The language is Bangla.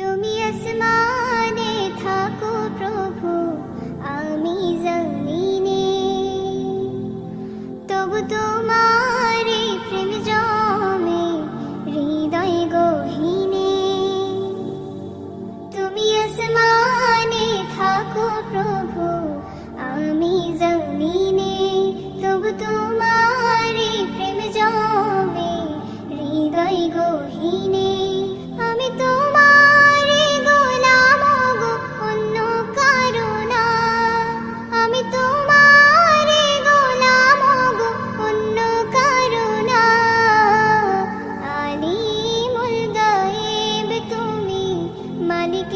তুমি আসমানে থাকো প্রভু, আমি জমিনে, তবু তোমার এই প্রেম জমে হৃদয় গহীনে। তুমি আসমানে থাকো প্রভু, আমি জমিনে, তবু তোমার এই প্রেম জমে হৃদয় গহীনে। আমি তোমার গোলাম গো, অন্য কারো না। আমি তোমার গোলাম গো, অন্য কারো না। আলিমুল গায়েব তুমি, মালিক